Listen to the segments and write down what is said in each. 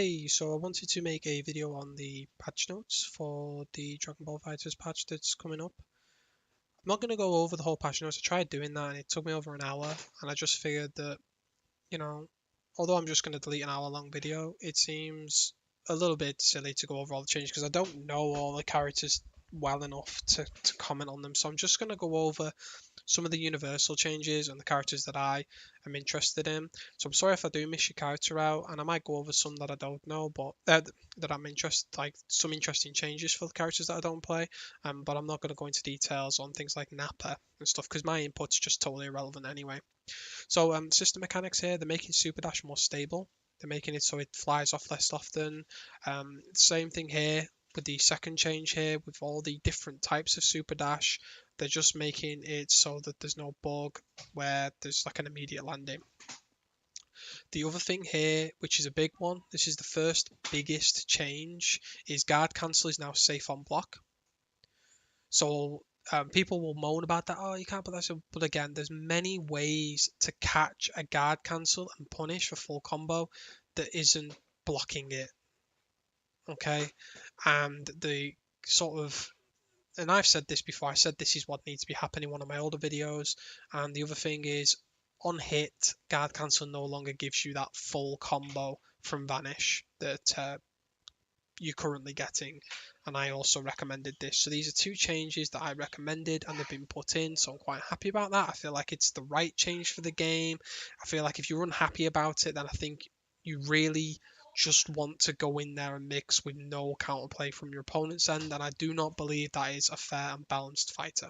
Hey, so I wanted to make a video on the patch notes for the Dragon Ball FighterZ patch that's coming up. I'm not going to go over the whole patch notes. I tried doing that and it took me over an hour, and I just figured that, you know, although I'm just going to delete an hour-long video, it seems a little bit silly to go over all the changes because I don't know all the characters well enough to comment on them. So I'm just going to go over some of the universal changes and the characters that I am interested in. So I'm sorry if I do miss your character out, and I might go over some that I don't know, but that I'm interested, like some interesting changes for the characters that I don't play. But I'm not going to go into details on things like Nappa and stuff because my input's just totally irrelevant anyway. So system mechanics here, they're making Super Dash more stable. They're making it so it flies off less often. Same thing here with the second change here with all the different types of Super Dash. They're just making it so that there's no bug where there's like an immediate landing. The other thing here, which is a big one, this is the first biggest change, is guard cancel is now safe on block. So people will moan about that. Oh, you can't put that. But again, there's many ways to catch a guard cancel and punish for full combo that isn't blocking it. Okay, and the sort of, and I've said this before. I said this is what needs to be happening in one of my older videos. And the other thing is, on hit, guard cancel no longer gives you that full combo from Vanish that you're currently getting, and I also recommended this. So these are two changes that I recommended and they've been put in, so I'm quite happy about that. I feel like it's the right change for the game. I feel like if you're unhappy about it, then I think you really just want to go in there and mix with no counterplay from your opponent's end, and I do not believe that is a fair and balanced fighter.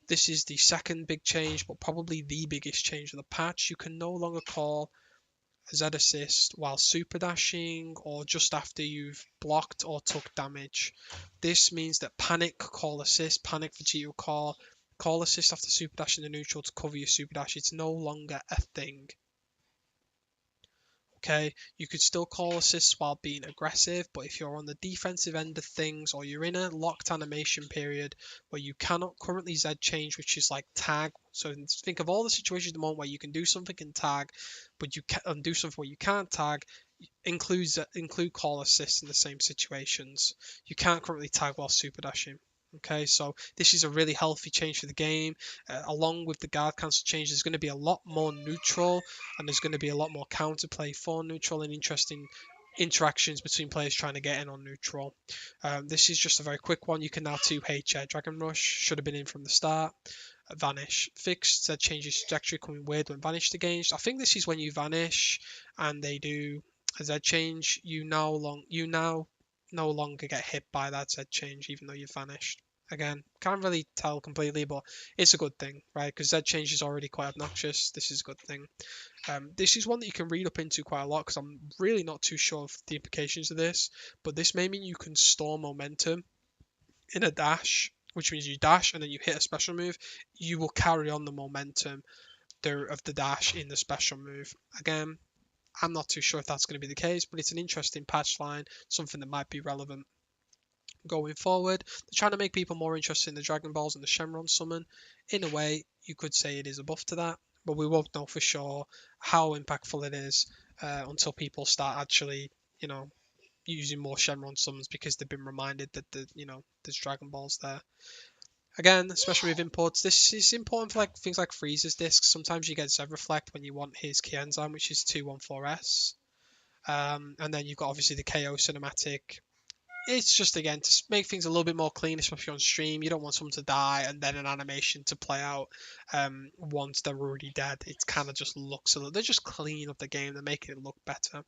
This is the second big change, but probably the biggest change of the patch. You can no longer call Z assist while super dashing or just after you've blocked or took damage. This means that panic call assist, panic Vegeta call assist after super dashing the neutral to cover your super dash. It's no longer a thing. Okay, you could still call assists while being aggressive, but if you're on the defensive end of things or you're in a locked animation period where you cannot currently Z change, which is like tag. So think of all the situations at the moment where you can do something in tag, but you can do something where you can't tag. Include call assists in the same situations. You can't currently tag while super dashing. Okay, so this is a really healthy change for the game. Along with the guard cancel change, there's going to be a lot more neutral, and there's going to be a lot more counterplay for neutral and interesting interactions between players trying to get in on neutral. This is just a very quick one. You can now 2H Dragon Rush. Should have been in from the start. Vanish. Fixed said changes trajectory coming weird when vanished against. I think this is when you vanish and they do a Z change. You now no longer get hit by that Z change even though you've vanished. Again, can't really tell completely, but it's a good thing, right? Because Z change is already quite obnoxious. This is a good thing. This is one that you can read up into quite a lot because I'm really not too sure of the implications of this. But this may mean you can store momentum in a dash, which means you dash and then you hit a special move. You will carry on the momentum of the dash in the special move. Again, I'm not too sure if that's going to be the case, but it's an interesting patch line, something that might be relevant going forward. They're trying to make people more interested in the Dragon Balls and the Shenron summon. In a way, you could say it is a buff to that, but we won't know for sure how impactful it is until people start actually, using more Shenron summons because they've been reminded that there's Dragon Balls there. Again, especially with imports, this is important for like things like Frieza's discs. Sometimes you get Zed Reflect when you want his Kienzan, which is 214S. And then you've got obviously the KO cinematic. It's just, again, to make things a little bit more clean, especially on stream. You don't want someone to die and then an animation to play out once they're already dead. It kind of just looks a little... They're just cleaning up the game. They're making it look better.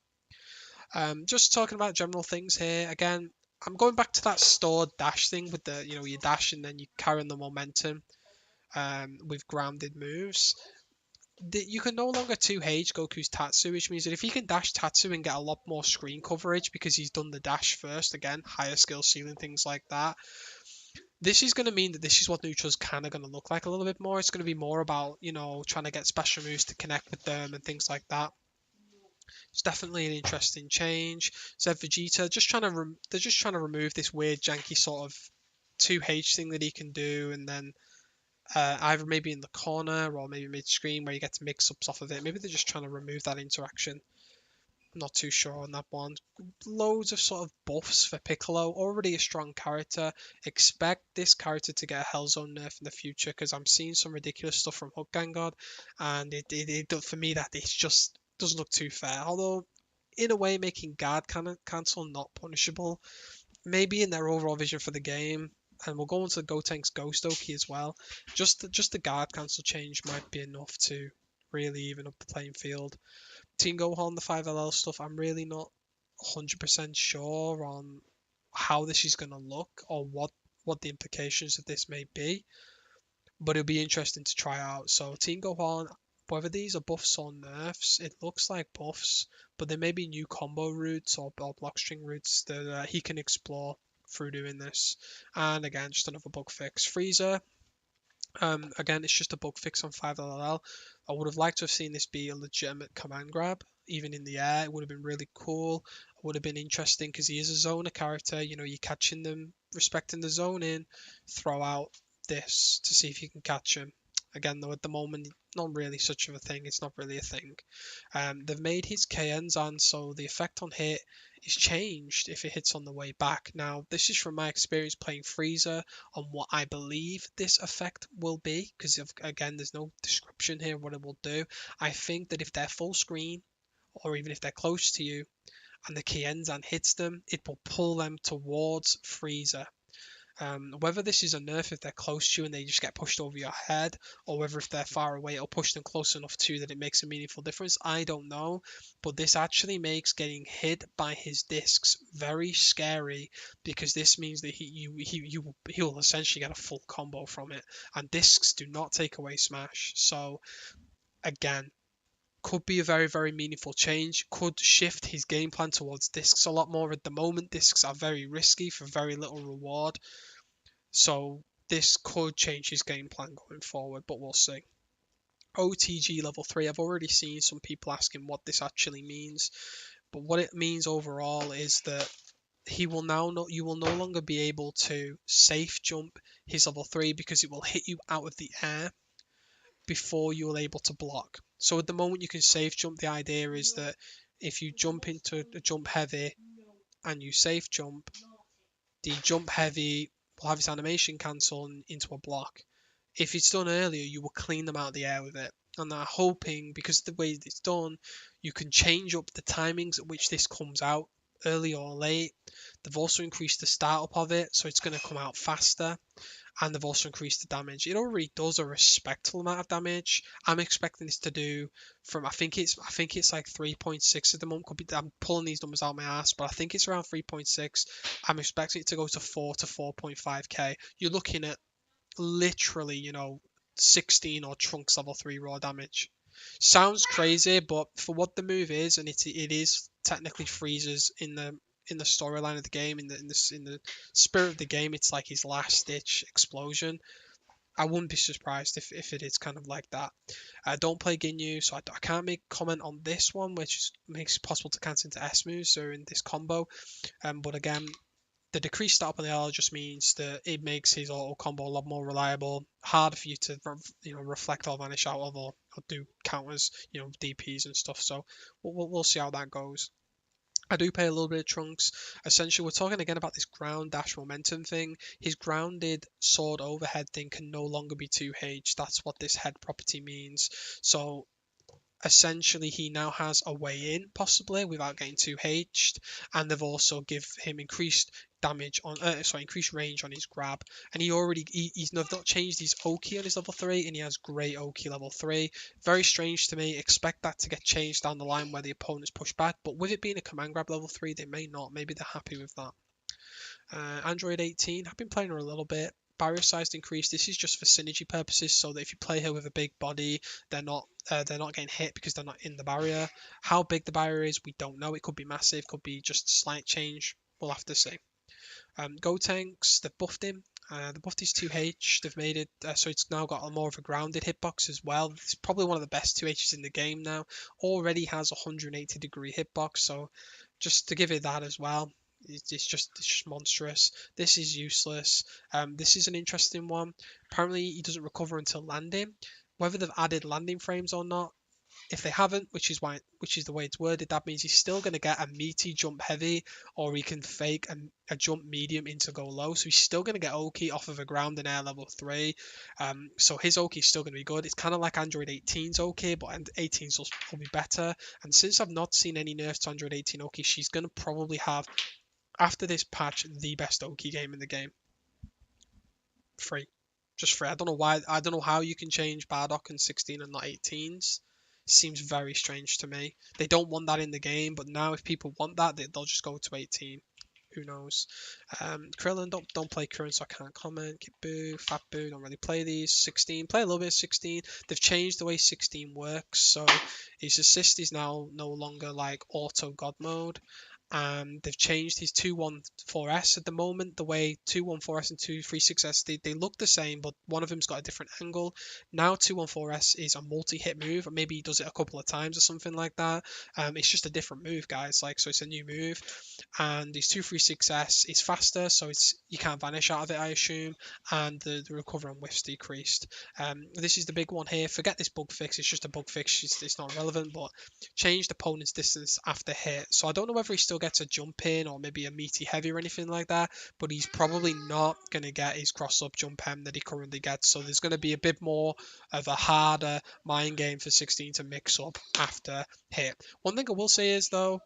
Just talking about general things here. Again, I'm going back to that stored dash thing with the, you dash and then you carry on the momentum with grounded moves. You can no longer 2H Goku's Tatsu, which means that if he can dash Tatsu and get a lot more screen coverage because he's done the dash first, again, higher skill ceiling, things like that, this is going to mean that this is what neutral's kind of going to look like a little bit more. It's going to be more about, trying to get special moves to connect with them and things like that. It's definitely an interesting change. So Vegeta, they're just trying to remove this weird janky sort of 2H thing that he can do, and then either maybe in the corner or maybe mid-screen where you get to mix-ups off of it. Maybe they're just trying to remove that interaction. not too sure on that one. Loads of sort of buffs for Piccolo. Already a strong character. Expect this character to get a Hellzone nerf in the future because I'm seeing some ridiculous stuff from Hook God, and for me that it just doesn't look too fair. Although in a way, making guard cancel not punishable, maybe in their overall vision for the game. And we'll go into Gotenks Ghost Oki as well. Just the guard cancel change might be enough to really even up the playing field. Team Gohan, the 5LL stuff, I'm really not 100% sure on how this is going to look or what the implications of this may be, but it'll be interesting to try out. So Team Gohan, whether these are buffs or nerfs, it looks like buffs, but there may be new combo routes or block string routes that he can explore through doing this. And again, just another bug fix. Frieza, again, it's just a bug fix on 5LL. I would have liked to have seen this be a legitimate command grab, even in the air. It would have been really cool. It would have been interesting because he is a zoner character. You know, you're catching them, respecting the zone in, throw out this to see if you can catch him. Again, though, at the moment, not really such of a thing. It's not really a thing. They've made his KNs on, so the effect on hit is changed if it hits on the way back. Now, this is from my experience playing Frieza on what I believe this effect will be, because again, there's no description here of what it will do. I think that if they're full screen, or even if they're close to you, and the Kienzan hits them, it will pull them towards Frieza. Whether this is a nerf if they're close to you and they just get pushed over your head, or whether if they're far away it'll push them close enough to you that it makes a meaningful difference, I don't know. But this actually makes getting hit by his discs very scary, because this means that he will essentially get a full combo from it, and discs do not take away smash. So again, could be a very, very meaningful change. Could shift his game plan towards discs a lot more. At the moment, discs are very risky for very little reward. So this could change his game plan going forward, but we'll see. OTG level 3, I've already seen some people asking what this actually means, but what it means overall is that you will no longer be able to safe jump his level 3 because it will hit you out of the air before you're able to block. So at the moment you can safe jump. The idea is that if you jump into a jump heavy and you safe jump, the jump heavy will have its animation cancel into a block. If it's done earlier, you will clean them out of the air with it. And I'm hoping, because of the way it's done, you can change up the timings at which this comes out, early or late. They've also increased the startup of it, so it's going to come out faster. And they've also increased the damage. It already does a respectful amount of damage. I'm expecting this to do from I think it's like 3.6 at the moment. I'm pulling these numbers out of my ass, but I think it's around 3.6. I'm expecting it to go to 4 to 4.5k. You're looking at literally, 16 or Trunks level 3 raw damage. Sounds crazy, but for what the move is, and it is technically Frieza's in the storyline of the game, in the spirit of the game, it's like his last ditch explosion. I wouldn't be surprised if it is kind of like that. I don't play Ginyu, so I can't make comment on this one, which makes it possible to cancel into S moves or in this combo. But again, the decreased startup on the L just means that it makes his auto combo a lot more reliable, harder for you to reflect or vanish out of, or do counters, DPs and stuff. So we'll see how that goes. I do play a little bit of Trunks. Essentially, we're talking again about this ground dash momentum thing. His grounded sword overhead thing can no longer be 2H. That's what this head property means. So essentially, he now has a way in, possibly, without getting 2H'd. And they've also give him increased damage on, increased range on his grab. And he's not changed his Oki on his level 3, and he has great Oki level 3. Very strange to me. Expect that to get changed down the line where the opponents push back. But with it being a command grab level 3, they may not. Maybe they're happy with that. Android 18, I've been playing her a little bit. Barrier size increase. This is just for synergy purposes, so that if you play her with a big body, they're not getting hit because they're not in the barrier. How big the barrier is, we don't know. It could be massive, could be just a slight change. We'll have to see. Gotenks, they've buffed him. They buffed his 2H. They've made it so it's now got a more of a grounded hitbox as well. It's probably one of the best 2Hs in the game now. Already has 180-degree hitbox, so just to give it that as well. It's just monstrous. This is useless. This is an interesting one. Apparently, he doesn't recover until landing. Whether they've added landing frames or not, If they haven't, which is the way it's worded, that means he's still going to get a meaty jump heavy, or he can fake a jump medium into go low. So he's still going to get Oki off of a ground and air level 3. So his Oki is still going to be good. It's kind of like Android 18's Oki, but 18's will be better. And since I've not seen any nerfs to Android 18 Oki, she's going to probably have, after this patch, the best Oki game in the game. Free. Just free. I don't know why. I don't know how you can change Bardock in 16 and not 18s. Seems very strange to me. They don't want that in the game, but now if people want that, they'll just go to 18. Who knows? Krillin, don't play Krillin, so I can't comment. Boo, Fat Boo, don't really play these. 16, play a little bit of 16. They've changed the way 16 works, so his assist is now no longer like auto god mode. They've changed his 214S at the moment. The way 214S and 236S, they look the same, but one of them's got a different angle. Now 214S is a multi-hit move, or maybe he does it a couple of times or something like that. It's just a different move, guys. Like, so it's a new move. And his 236S is faster, so you can't vanish out of it, I assume. And the recovery on whiff's decreased. This is the big one here. Forget this bug fix. It's just a bug fix. It's not relevant, but changed opponent's distance after hit. So I don't know whether he still gets a jump in or maybe a meaty heavy or anything like that, but he's probably not going to get his cross up jump M that he currently gets. So there's going to be a bit more of a harder mind game for 16 to mix up after hit. One thing I will say is though,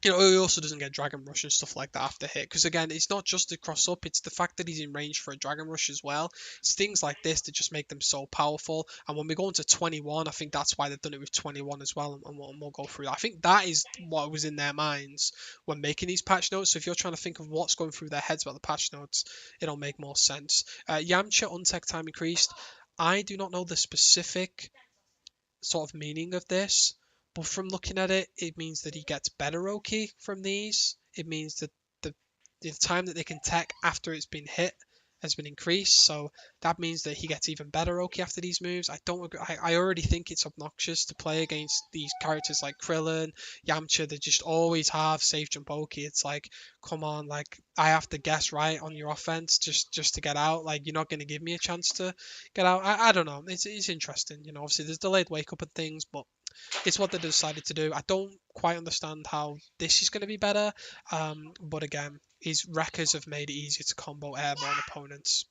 he also doesn't get Dragon Rush and stuff like that after hit. Because again, it's not just the cross up, it's the fact that he's in range for a Dragon Rush as well. It's things like this that just make them so powerful. And when we go into 21, I think that's why they've done it with 21 as well. And we'll go through that. I think that is what was in their minds when making these patch notes. So if you're trying to think of what's going through their heads about the patch notes, it'll make more sense. Yamcha untech time increased. I do not know the specific sort of meaning of this, but from looking at it, it means that he gets better Oki from these. It means that the time that they can tech after it's been hit has been increased, so that means that he gets even better Oki after these moves. I don't agree. I already think it's obnoxious to play against these characters like Krillin, Yamcha, that just always have safe jump Oki. It's like, come on, like I have to guess right on your offense just to get out. Like you're not going to give me a chance to get out. I don't know. It's interesting. Obviously there's delayed wake up and things, but it's what they decided to do. I don't quite understand how this is going to be better, but again, his wreckers have made it easier to combo airborne opponents,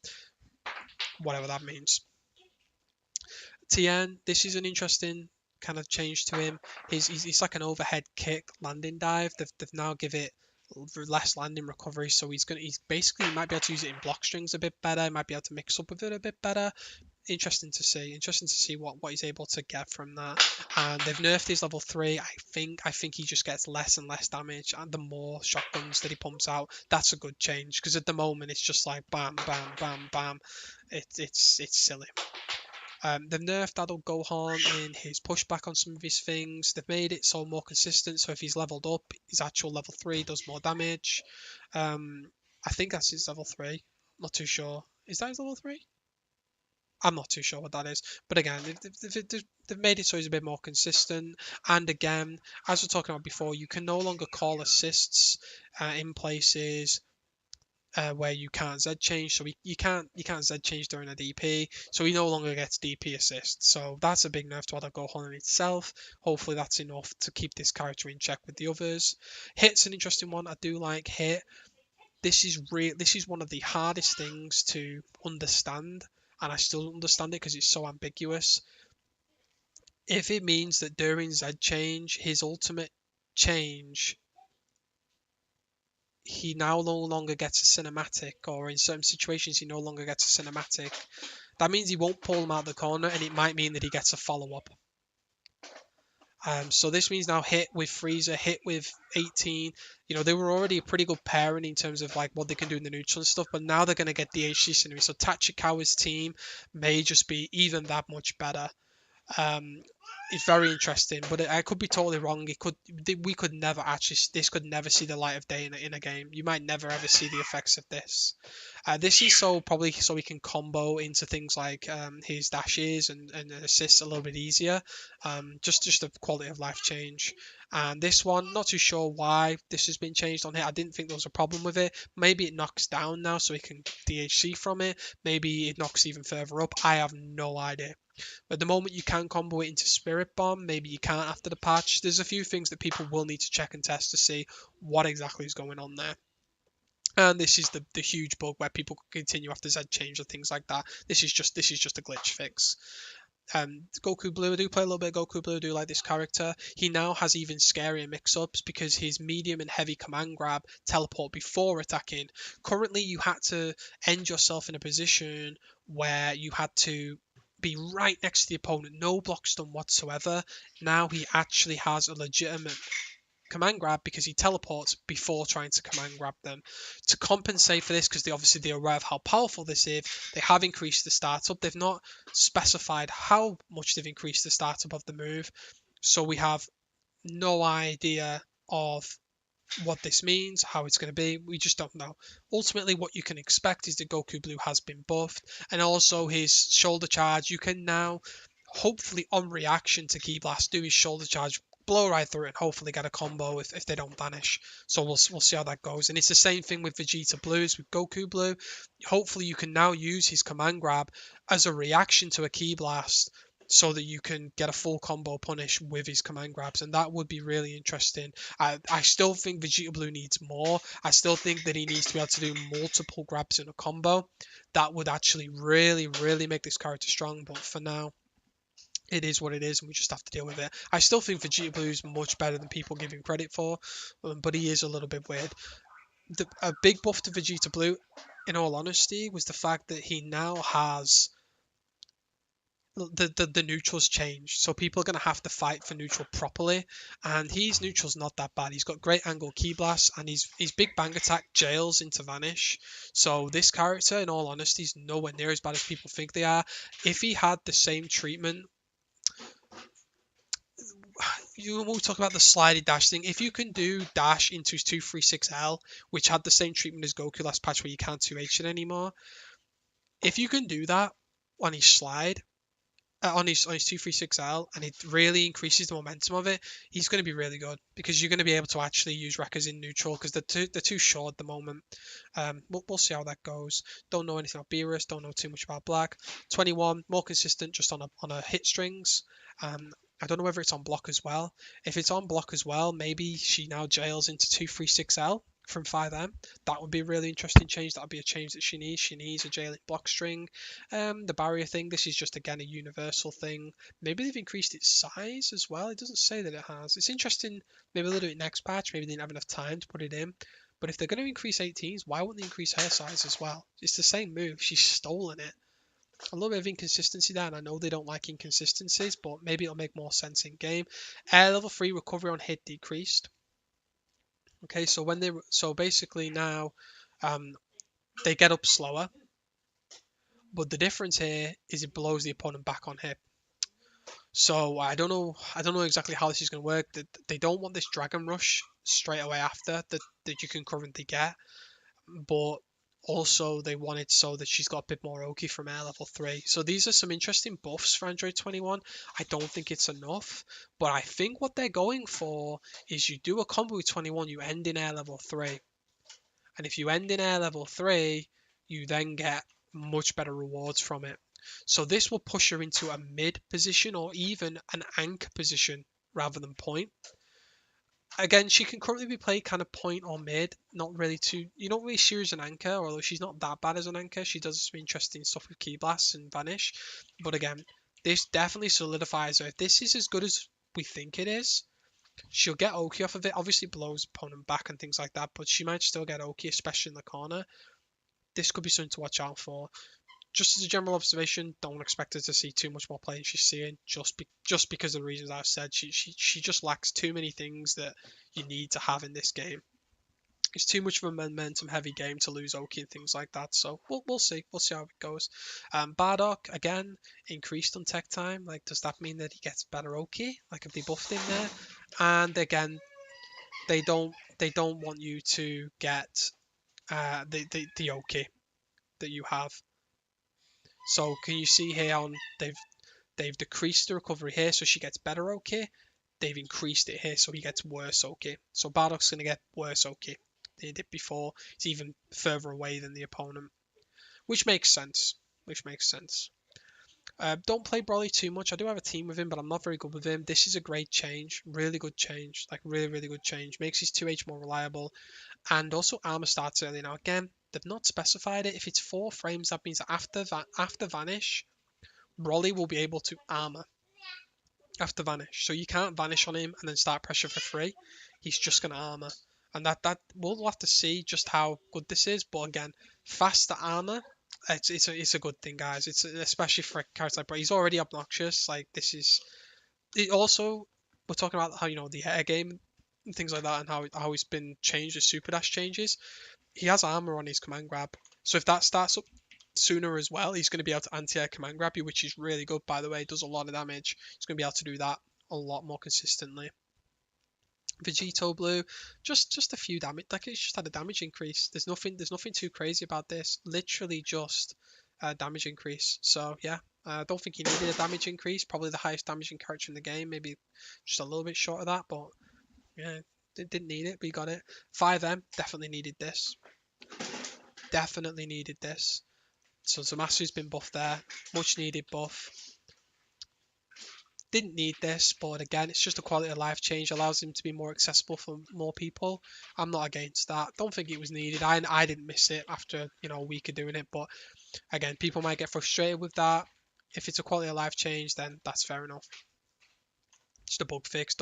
whatever that means. Tien, this is an interesting kind of change to him. He's like an overhead kick landing dive. They've now give it less landing recovery, so he's basically might be able to use it in block strings a bit better. Might be able to mix up with it a bit better. Interesting to see what he's able to get from that. And they've nerfed his level 3. I think he just gets less and less damage, and the more shotguns that he pumps out, that's a good change, because at the moment it's just like bam bam bam bam. It's silly. They've nerfed Adult Gohan in his pushback on some of his things. They've made it so more consistent, so if he's leveled up, his actual level 3 does more damage. I think that's his level 3. Not too sure. Is that his level 3? I'm not too sure what that is, but again, they've made it so he's a bit more consistent. And again, as we're talking about before, you can no longer call assists in places where you can't Z change. So you can't Z change during a DP, so he no longer gets DP assist. So that's a big nerf to Adult Gohan in itself. Hopefully that's enough to keep this character in check with the others. Hit's an interesting one. I do like Hit. This is one of the hardest things to understand, and I still don't understand it because it's so ambiguous. If it means that during Z change, his ultimate change, he now no longer gets a cinematic, or in certain situations he no longer gets a cinematic, that means he won't pull him out the corner, and it might mean that he gets a follow-up. So this means now Hit with Frieza, Hit with 18. They were already a pretty good pairing in terms of like what they can do in the neutral and stuff, but now they're going to get DHC scenery. So Tachikawa's team may just be even that much better. It's very interesting, but I could be totally wrong. We could never actually, this could never see the light of day in a game. You might never ever see the effects of this. This is probably so we can combo into things like his dashes and assists a little bit easier. Just a quality of life change. And this one, not too sure why this has been changed on here. I didn't think there was a problem with it. Maybe it knocks down now so he can DHC from it. Maybe it knocks even further up. I have no idea. At the moment, you can combo it into Spirit Bomb. Maybe you can't after the patch. There's a few things that people will need to check and test to see what exactly is going on there. And this is the huge bug where people continue after Z change or things like that. This is just a glitch fix. Goku Blue, I do play a little bit of Goku Blue, I do like this character. He now has even scarier mix-ups because his medium and heavy command grab teleport before attacking. Currently, you had to end yourself in a position where you had to be right next to the opponent, no blocks done whatsoever. Now he actually has a legitimate command grab because he teleports before trying to command grab them. To compensate for this, because they're aware of how powerful this is, they have increased the startup. They've not specified how much they've increased the startup of the move, so we have no idea of what this means, how it's going to be. We just don't know. Ultimately, what you can expect is that Goku Blue has been buffed, and also his shoulder charge. You can now, hopefully, on reaction to Ki Blast, do his shoulder charge, blow right through it, and hopefully get a combo if they don't vanish. So we'll see how that goes. And it's the same thing with Vegeta Blues, with Goku Blue. Hopefully, you can now use his command grab as a reaction to a Ki Blast, so that you can get a full combo punish with his command grabs, and that would be really interesting. I still think Vegeta Blue needs more. I still think that he needs to be able to do multiple grabs in a combo. That would actually really, really make this character strong, but for now, it is what it is, and we just have to deal with it. I still think Vegeta Blue is much better than people give him credit for, but he is a little bit weird. A big buff to Vegeta Blue, in all honesty, was the fact that he now has the neutrals changed, so people are going to have to fight for neutral properly, and his neutral's not that bad. He's got great angle Ki Blast, and his big bang attack jails into vanish. So this character, in all honesty, is nowhere near as bad as people think they are. If he had the same treatment, we'll talk about the slidey dash thing. If you can do dash into his 236L, which had the same treatment as Goku last patch where you can't 2H it anymore, if you can do that on his slide, on his 236L, and it really increases the momentum of it, he's going to be really good because you're going to be able to actually use Wreckers in neutral because they're too short at the moment. We'll see how that goes. Don't know anything about Beerus, don't know too much about Black. 21, more consistent just on a hit strings. I don't know whether it's on block as well. If it's on block as well, maybe she now jails into 236L from 5M. That would be a really interesting change. That would be a change that she needs. She needs a jailing block string. The barrier thing, this is just again a universal thing. Maybe they've increased its size as well. It doesn't say that it has. It's interesting. Maybe they'll do it next patch. Maybe they didn't have enough time to put it in. But if they're going to increase 18s, why wouldn't they increase her size as well? It's the same move. She's stolen it. A little bit of inconsistency there, and I know they don't like inconsistencies, but maybe it'll make more sense in game. Air level 3 recovery on hit decreased. Okay, so basically now they get up slower, but the difference here is it blows the opponent back on hit. So I don't know exactly how this is going to work. They don't want this Dragon Rush straight away after that you can currently get, but also they want it so that she's got a bit more Oki from air level 3. So these are some interesting buffs for Android 21. I don't think it's enough, but I think what they're going for is you do a combo with 21, you end in air level 3. And if you end in air level 3, you then get much better rewards from it. So this will push her into a mid position or even an anchor position rather than point. Again, she can currently be played kind of point or mid, not really too. You don't really see her as an anchor, although she's not that bad as an anchor. She does some interesting stuff with Ki Blasts and Vanish. But again, this definitely solidifies her. If this is as good as we think it is, she'll get Oki off of it. Obviously, blows opponent back and things like that, but she might still get Oki, especially in the corner. This could be something to watch out for. Just as a general observation, don't expect her to see too much more play than she's seeing, just because of the reasons I've said. She just lacks too many things that you need to have in this game. It's too much of a momentum heavy game to lose Oki and things like that. So we'll see. We'll see how it goes. Bardock again increased on tech time. Like, does that mean that he gets better Oki? Like, have they buffed him there? And again, they don't want you to get the Oki that you have. So can you see here on they've decreased the recovery here, so she gets better Oki. they've increased it here, so he gets worse OK. So Bardock's going to get worse OK than he did before. He's even further away than the opponent, which makes sense. Which makes sense. Don't play Broly too much. I do have a team with him, but I'm not very good with him. This is a great change. Really good change. Like, really, really good change. Makes his 2H more reliable. And also armor starts early. Now, again, they've not specified it. If it's 4 frames, that means that after Vanish, Broly will be able to armor after Vanish. So you can't Vanish on him and then start pressure for free. He's just going to armor. And that we'll have to see just how good this is. But again, faster armor, it's a good thing, guys. It's especially for a character like Broly. He's already obnoxious. Like, this is it. Also, we're talking about how, the air game and things like that, and how he's been changed as Super Dash changes. He has armor on his command grab. So if that starts up sooner as well, he's going to be able to anti-air command grab you, which is really good, by the way. It does a lot of damage. He's going to be able to do that a lot more consistently. Vegito Blue, just a few damage. Like, it's just had a damage increase. There's nothing too crazy about this. Literally just a damage increase. So yeah, I don't think he needed a damage increase. Probably the highest damaging character in the game. Maybe just a little bit short of that, but yeah, didn't need it, but he got it. 5M definitely needed this. Definitely needed this. So Zamasu's been buffed there. Much needed buff. Didn't need this, but again, it's just a quality of life change. Allows him to be more accessible for more people. I'm not against that. Don't think it was needed. I didn't miss it after a week of doing it, but again, people might get frustrated with that. If it's a quality of life change, then that's fair enough. Just a bug fix.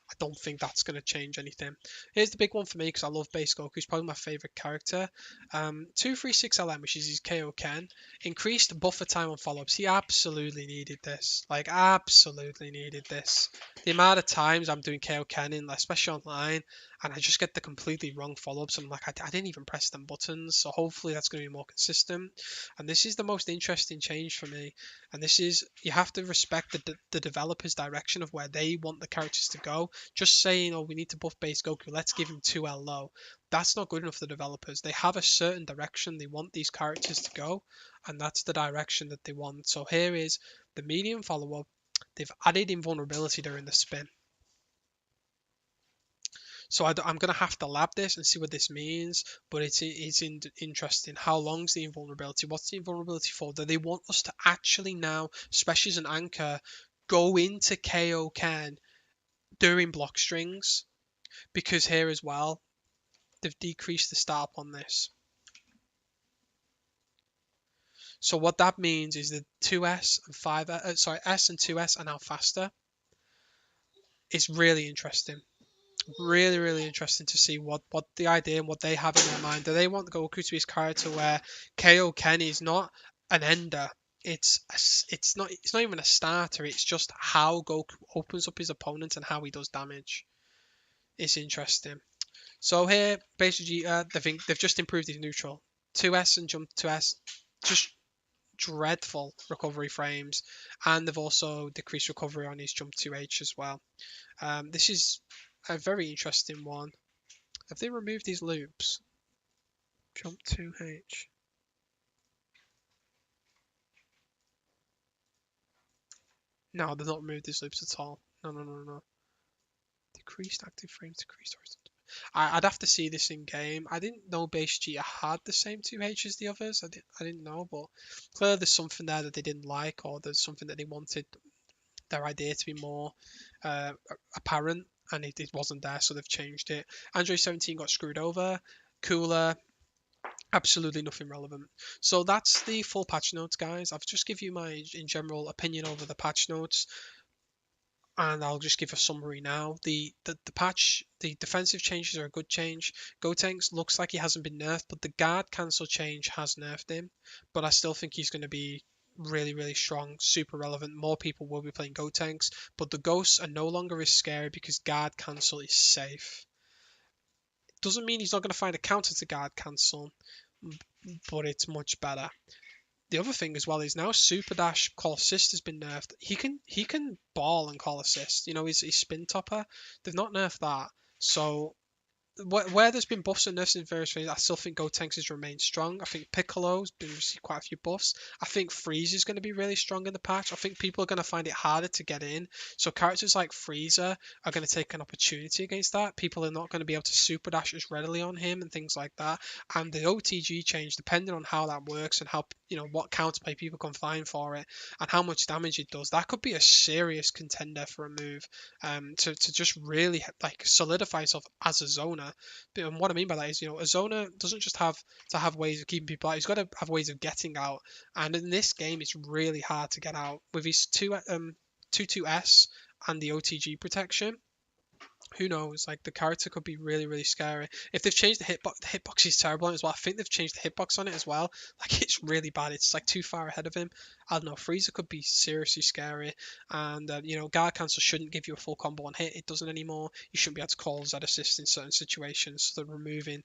I don't think that's going to change anything. Here's the big one for me, because I love Base Goku. He's probably my favourite character. 236LM, which is his KO Ken. Increased buffer time on follow-ups. He absolutely needed this. Like, absolutely needed this. The amount of times I'm doing KO Ken, especially online, and I just get the completely wrong follow-ups, and I'm like, I didn't even press them buttons, so hopefully that's going to be more consistent. And this is the most interesting change for me. And this is, you have to respect the developer's direction of where they want the characters to go. Just saying, oh, we need to buff Base Goku, let's give him 2L low. That's not good enough for the developers. They have a certain direction they want these characters to go, and that's the direction that they want. So here is the medium follow-up. They've added invulnerability during the spin. So I'm going to have to lab this and see what this means, but it's interesting. How long's the invulnerability? What's the invulnerability for? Do they want us to actually now, especially as an anchor, go into KO Ken during block strings? Because here as well, they've decreased the startup on this. So what that means is that 2S and 5S, S and 2S are now faster. It's really interesting. Really, really interesting to see what the idea and what they have in their mind. Do they want Goku to be his character where KO Ken is not an ender? It's not even a starter. It's just how Goku opens up his opponent and how he does damage. It's interesting. So here, basically, they've just improved his neutral. 2S and jump 2S, just dreadful recovery frames, and they've also decreased recovery on his jump 2H as well. This is a very interesting one. Have they removed these loops? Jump 2H. No, they've not removed these loops at all. No. Decreased active frames, decreased horizontal. I'd have to see this in game. I didn't know Base G had the same 2H as the others. I didn't know, but clearly there's something there that they didn't like, or there's something that they wanted their idea to be more apparent, and it wasn't there, so they've changed it. Android 17 got screwed over. Cooler, absolutely nothing relevant. So that's the full patch notes, guys. I've just give you my in general opinion over the patch notes, and I'll just give a summary now. The patch, the defensive changes are a good change. Gotenks looks like he hasn't been nerfed, but the guard cancel change has nerfed him. But I still think he's going to be really, really strong, super relevant. More people will be playing Gotenks, but the ghosts are no longer as scary because guard cancel is safe. Doesn't mean he's not going to find a counter to guard cancel, but it's much better. The other thing as well is now Super Dash Call Assist has been nerfed. He can ball and call assist. His spin topper. They've not nerfed that. So where there's been buffs and nerfs in various ways, I still think Gotenks has remained strong. I think Piccolo's been received quite a few buffs. I think Frieza is going to be really strong in the patch. I think people are going to find it harder to get in. So characters like Frieza are going to take an opportunity against that. People are not going to be able to super dash as readily on him and things like that. And the OTG change, depending on how that works and how what counterplay people can find for it and how much damage it does, that could be a serious contender for a move. To just really like solidify yourself as a zoner. And what I mean by that is, a zoner doesn't just have to have ways of keeping people out; he's got to have ways of getting out. And in this game, it's really hard to get out with his 2S and the OTG protection. Who knows? Like the character could be really, really scary. If they've changed the hitbox is terrible on it as well. I think they've changed the hitbox on it as well. Like it's really bad. It's like too far ahead of him. I don't know. Frieza could be seriously scary, and guard cancel shouldn't give you a full combo on hit. It doesn't anymore. You shouldn't be able to call Z assist in certain situations. So they're removing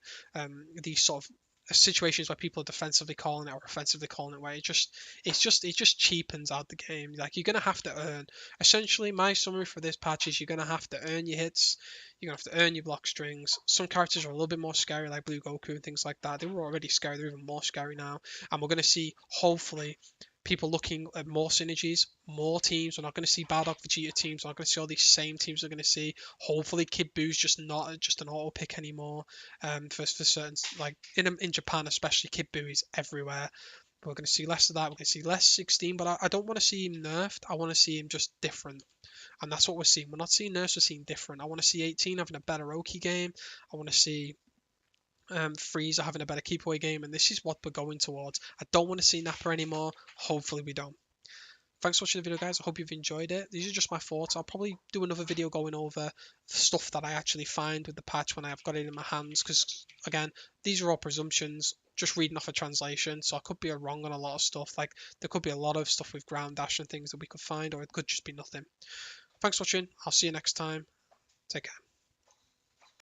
these sort of situations where people are defensively calling it or offensively calling it, where it just cheapens out the game. Like you're gonna have to earn. Essentially, my summary for this patch is you're gonna have to earn your hits. You're gonna have to earn your block strings. Some characters are a little bit more scary, like Blue Goku and things like that. They were already scary. They're even more scary now, and we're gonna see hopefully people looking at more synergies, more teams. We're not going to see Bardock Vegeta teams. We're not going to see all these same teams we're going to see. Hopefully, Kid Boo's just not just an auto pick anymore. For certain, like in Japan especially, Kid Buu is everywhere. We're going to see less of that. We're going to see less 16, but I don't want to see him nerfed. I want to see him just different. And that's what we're seeing. We're not seeing nerfs, we're seeing different. I want to see 18 having a better Oki game. I want to see Frieza having a better keep away game, and this is what we're going towards. I don't want to see Nappa anymore. Hopefully we don't. Thanks for watching the video, guys. I hope you've enjoyed it. These are just my thoughts. I'll probably do another video going over stuff that I actually find with the patch when I've got it in my hands, because again, these are all presumptions, just reading off a translation, so I could be wrong on a lot of stuff. Like there could be a lot of stuff with ground dash and things that we could find, or it could just be nothing. Thanks for watching. I'll see you next time. Take care.